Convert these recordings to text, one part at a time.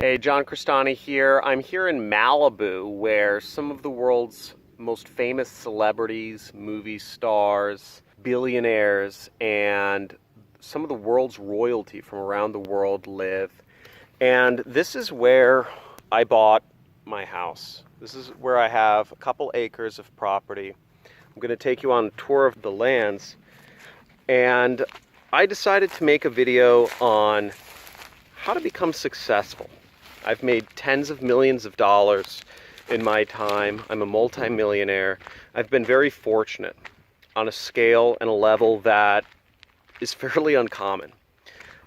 Hey, John CRESTANI here. I'm here in Malibu where some of the world's most famous celebrities, movie stars, billionaires, and some of the world's royalty from around the world live. And this is where I bought my house. This is where I have a couple acres of property. I'm going to take you on a tour of the lands. And I decided to make a video on how to become successful. I've made tens of millions of dollars in my time. I'm a multi-millionaire. I've been very fortunate on a scale and a level that is fairly uncommon.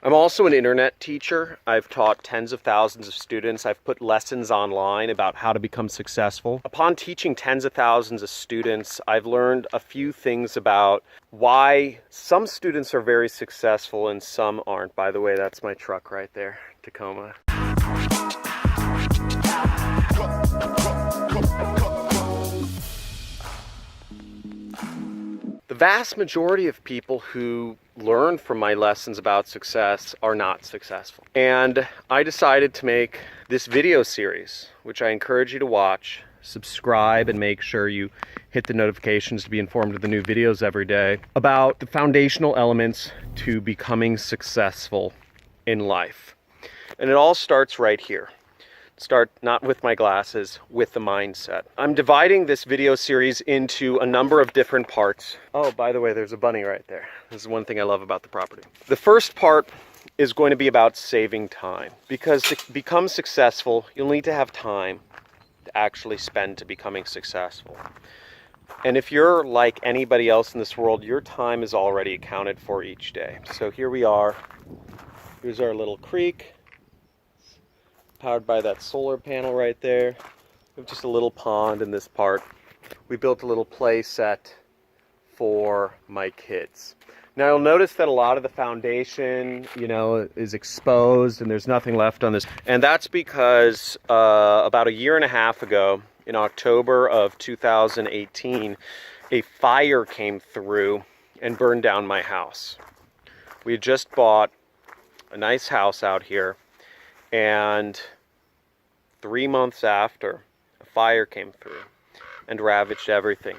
I'm also an internet teacher. I've taught tens of thousands of students. I've put lessons online about how to become successful. Upon teaching tens of thousands of students, I've learned a few things about why some students are very successful and some aren't. By the way, that's my truck right there, Tacoma. The vast majority of people who learn from my lessons about success are not successful. And I decided to make this video series, which I encourage you to watch, subscribe, and make sure you hit the notifications to be informed of the new videos every day, about the foundational elements to becoming successful in life. And it all starts right here. Start not with my glasses, with the mindset. I'm dividing this video series into a number of different parts. Oh, by the way, there's a bunny right there. This is one thing I love about the property. The first part is going to be about saving time, because to become successful, you'll need to have time to actually spend to becoming successful. And if you're like anybody else in this world, your time is already accounted for each day. So here we are. Here's our little creek, powered by that solar panel right there. We have just a little pond in this part. We built a little play set for my kids. Now you'll notice that a lot of the foundation, is exposed and there's nothing left on this. And that's because about a year and a half ago, in October of 2018, a fire came through and burned down my house. We had just bought a nice house out here, and 3 months after, a fire came through and ravaged everything.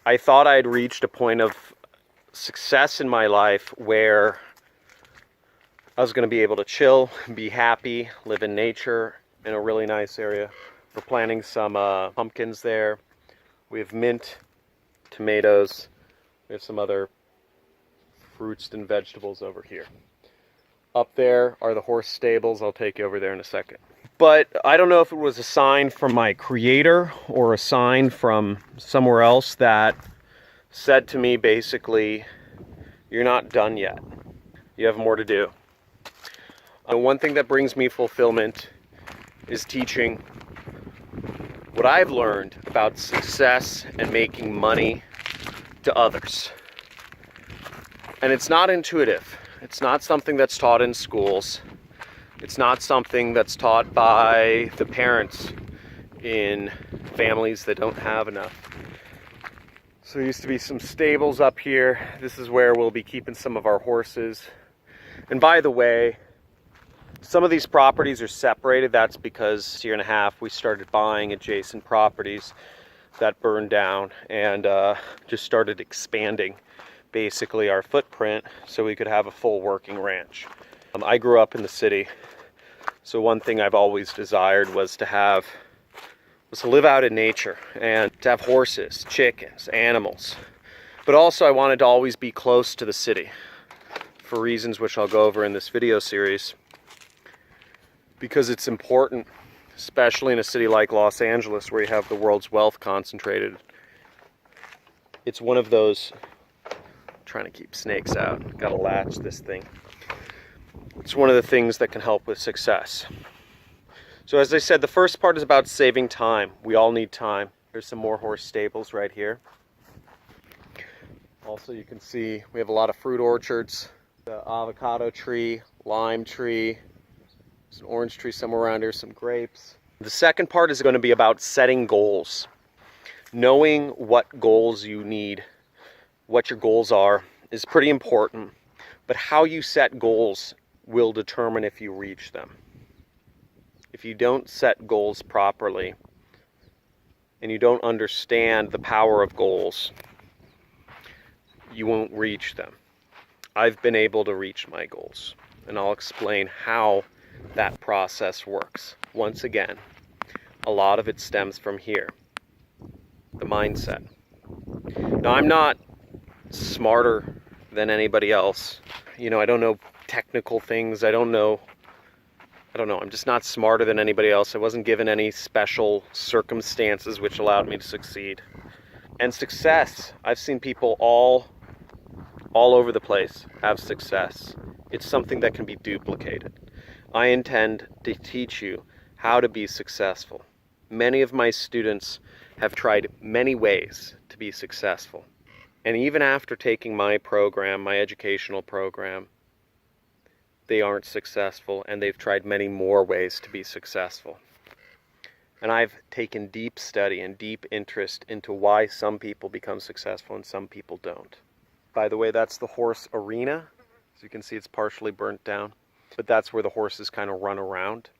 I thought I had reached a point of success in my life where I was going to be able to chill, be happy, live in nature in a really nice area. We're planting some pumpkins there. We have mint, tomatoes. We have some other fruits and vegetables over here. Up there are the horse stables. I'll take you over there in a second. But I don't know if it was a sign from my creator or a sign from somewhere else that said to me basically, you're not done yet. You have more to do. One thing that brings me fulfillment is teaching what I've learned about success and making money to others. And it's not intuitive. It's not something that's taught in schools. It's not something that's taught by the parents in families that don't have enough. So there used to be some stables up here. This is where we'll be keeping some of our horses. And by the way, some of these properties are separated. That's because a year and a half we started buying adjacent properties that burned down and just started expanding basically our footprint so we could have a full working ranch. I grew up in the city, so one thing I've always desired was to live out in nature and to have horses, chickens, animals. But also I wanted to always be close to the city for reasons which I'll go over in this video series, because it's important, especially in a city like Los Angeles where you have the world's wealth concentrated. It's one of those, trying to keep snakes out, gotta latch this thing. It's one of the things that can help with success. So as I said, the first part is about saving time. We all need time. There's some more horse stables right here. Also, you can see we have a lot of fruit orchards. The avocado tree, lime tree, there's an orange tree somewhere around here, some grapes. The second part is going to be about setting goals. Knowing what goals you need, what your goals are, is pretty important. But how you set goals will determine if you reach them. if you don't set goals properly and you don't understand the power of goals, you won't reach them. I've been able to reach my goals, and I'll explain how that process works. Once again, a lot of it stems from here, the mindset. Now, I'm not smarter than anybody else. You know, I don't know technical things. I don't know. I'm just not smarter than anybody else. I wasn't given any special circumstances which allowed me to succeed. And success, I've seen people all over the place have success. It's something that can be duplicated. I intend to teach you how to be successful. Many of my students have tried many ways to be successful. And even after taking my program, my educational program, they aren't successful, and they've tried many more ways to be successful. And I've taken deep study and deep interest into why some people become successful and some people don't. By the way, that's the horse arena. As you can see, it's partially burnt down, but that's where the horses kind of run around.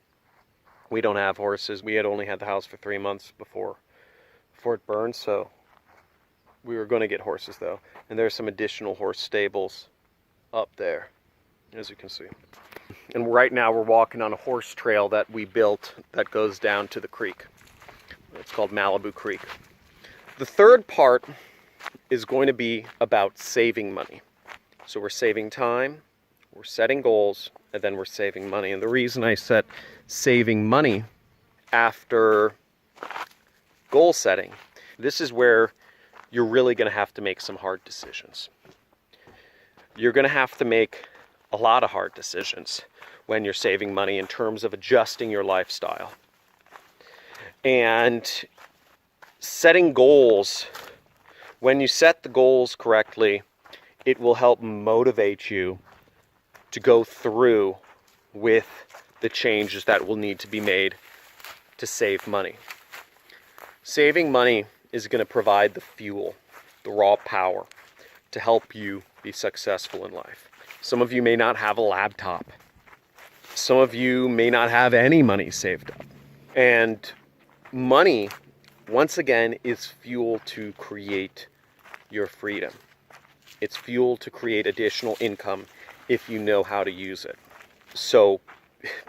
We don't have horses. We had only had the house for 3 months before it burned, so we were going to get horses though. And there's some additional horse stables up there, as you can see. And right now we're walking on a horse trail that we built that goes down to the creek. It's called Malibu Creek. The third part is going to be about saving money. So we're saving time, we're setting goals, and then we're saving money. And the reason I set saving money after goal setting, this is where you're really going to have to make some hard decisions. You're going to have to make a lot of hard decisions when you're saving money in terms of adjusting your lifestyle. And setting goals, when you set the goals correctly, it will help motivate you to go through with the changes that will need to be made to save money. Saving money is going to provide the fuel, the raw power to help you be successful in life. Some of you may not have a laptop. Some of you may not have any money saved up. And money, once again, is fuel to create your freedom. It's fuel to create additional income if you know how to use it. So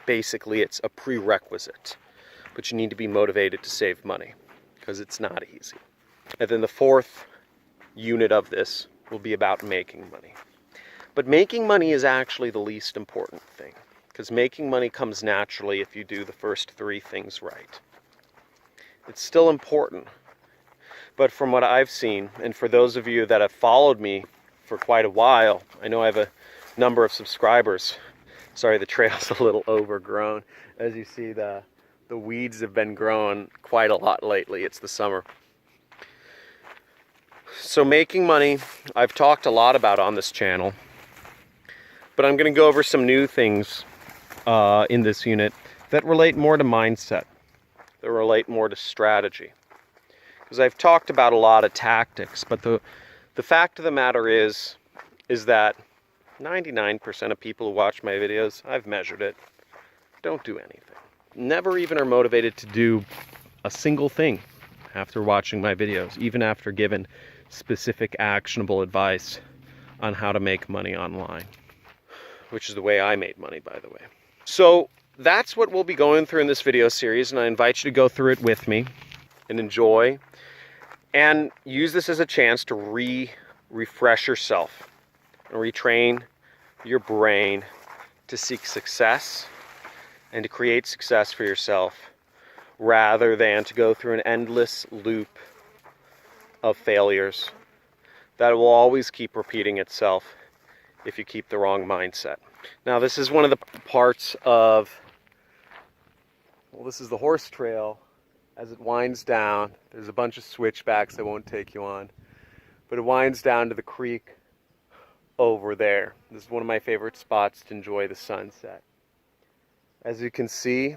basically it's a prerequisite, but you need to be motivated to save money because it's not easy. And then the fourth unit of this will be about making money. But making money is actually the least important thing, because making money comes naturally if you do the first three things right. It's still important, but from what I've seen, and for those of you that have followed me for quite a while, I know I have a number of subscribers. Sorry, the trail's a little overgrown. As you see, the weeds have been growing quite a lot lately. It's the summer. So making money, I've talked a lot about on this channel, but I'm going to go over some new things in this unit that relate more to mindset, that relate more to strategy. Because I've talked about a lot of tactics, but the fact of the matter is that 99% of people who watch my videos, I've measured it, don't do anything. Never even are motivated to do a single thing after watching my videos, even after given specific actionable advice on how to make money online, which is the way I made money, by the way. So that's what we'll be going through in this video series, and I invite you to go through it with me and enjoy, and use this as a chance to refresh yourself and retrain your brain to seek success and to create success for yourself, rather than to go through an endless loop of failures that will always keep repeating itself if you keep the wrong mindset. Now, this is one of the parts of, well, this is the horse trail as it winds down. There's a bunch of switchbacks I won't take you on, but it winds down to the creek over there. This is one of my favorite spots to enjoy the sunset. As you can see,